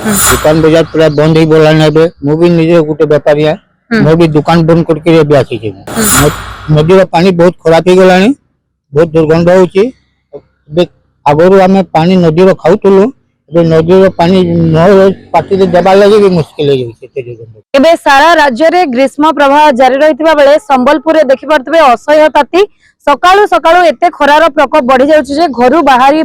दुकान बाजार पूरा बंद ही बोलाने भी निजे गोटे बेपारिया भी दुकान बंद करके नदी पानी बहुत खराब हो गला बहुत दुर्गंध हो आगु आम पानी नदी खाऊलु नदी पानी पार्टी देवार लगे भी मुस्किल हो सारा राज्य में ग्रीष्म प्रवाह जारी रही बेले संबलपुर देखिपे असह्य ताती सकाळु सकाळु एते खरार प्रकोप बढ़ी जाउछि घर बाहर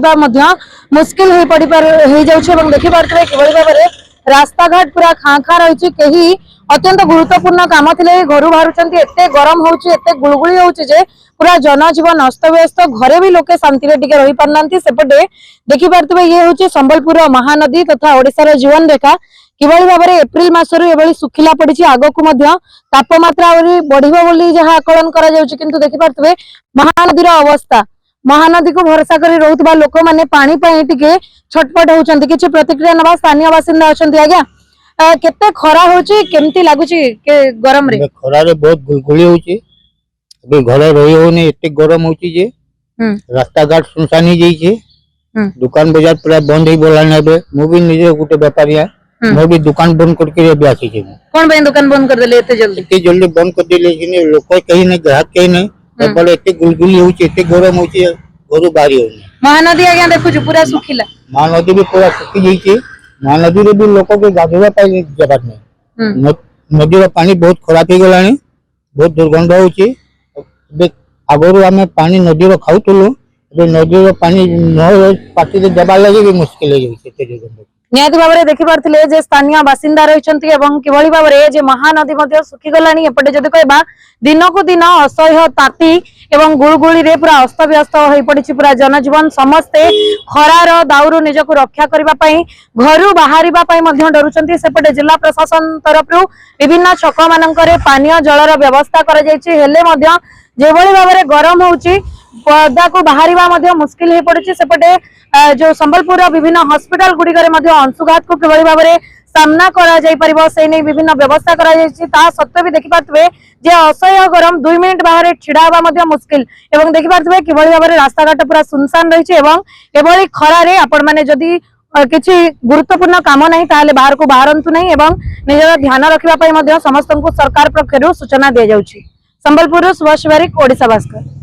मुस्किल हो देखि पारे कि भाव में रास्ता घाट पूरा खाँ खाँ रही कहीं अत्यंत गुरुत्वपूर्ण काम थे घर बाहर एते गरम होते गुलगुली होचे पूरा जनजीवन अस्तव्यस्त घरे भी लोके शांति टिके रही पारना सेपटे देखिपे ये हूँ संबलपुर महानदी तथा ओडिशार जीवन रेखा किभली भाव में एप्रिल मासरू एभली सुखिला पड़ी आगक तापमात्रा बढ़ी जहाँ आकलन कर देखिपे महानदीर अवस्था महानदी को भरसा कर रोकवा लोक मैंने पानी टिके छटपट होती किसी प्रतिक्रिया नवा स्थानीय बासिंदा अच्छा आज्ञा केते खरा होची केमती लागुची के गरम रे खरा रे बहुत गुलगुली होची अबे घर रही होने एते गरम होची जे रास्ता घाट सुनसान ही जाई दुकान बाजार पूरा बंद ही बोलाने मु भी निजे गोटे बेपारिया मैं भी दुकान बंद करके आसी कौन भाई दुकान बंद कर देले एते जल्दी बंद कर देले कि लोक कहीं नहीं ग्राहक कहीं नहीं तबले एते गुलगुली होची एते गरम होची घर बाहरी होनी महानदी आज्ञा देखु पूरा सुखिला महानदी भी पूरा सुखी जाई महानदी रे भी लोक के गाधोवा पाई जगह नहीं नदी पानी बहुत खराब हो गला बहुत दुर्गंध हो आगु आम पानी नदी खाऊलु नदी पानी पार्टी देवार लगे भी मुस्किल हो निहाती भाव में देखिपे स्थानीय बासिंदा रही किभली भाव में महानदी सुखीगला एपटे जदि कहबा दिन को दिन असह्य ताती एवं गुलगुली रे पूरा अस्तव्यस्त हो पड़ी पूरा जनजीवन समस्ते खरार दाउरु निजक रक्षा करने घर बाहर डरुंट सेपटे जिला प्रशासन तरफ विभिन्न छक मानक पानीय जलर व्यवस्था कर भाव में गरम होची पदा को बाहर मुस्किल हो पड़ी सेपटे जो संबलपुर विभिन्न हॉस्पिटल गुड़िकर अंशुघात को किभली भाव में सामना कर विभिन्न व्यवस्था सत्वे भी देखिपे असह्य गरम 2 मिनिट बाहर छिड़ा मुस्किल एवं देखिपे किभली भाव में रास्ता घाट पूरा सुनसान रही खरारे आपण मैंने जदि किसी गुरुत्वपूर्ण काम नहीं ताहले बाहर को बाहरंतु नहीं एवं निजर ध्यान रखा समस्त को सरकार पक्षर सूचना दी जाउछि। संबलपुर सुभाष बारिक, ओडिशा भास्कर।